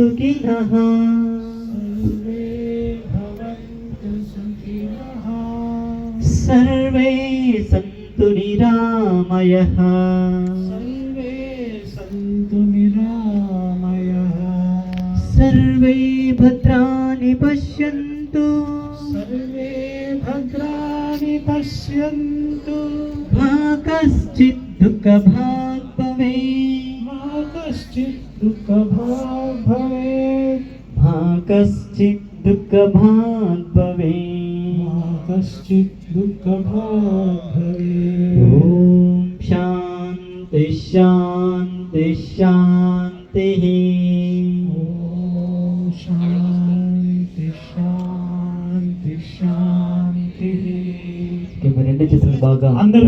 సుఖినః survey సంతు నిరామయః survey భద్రాణి పశ్యంతు మా కశ్చిత్ దుఃఖభాగ్ భవేత్ మా కశ్చిత్ దుఃఖభాగ్ భవేత్ ఓం శాంతి శాంతి శాంతి రెండు చేతులు బాగా అందరూ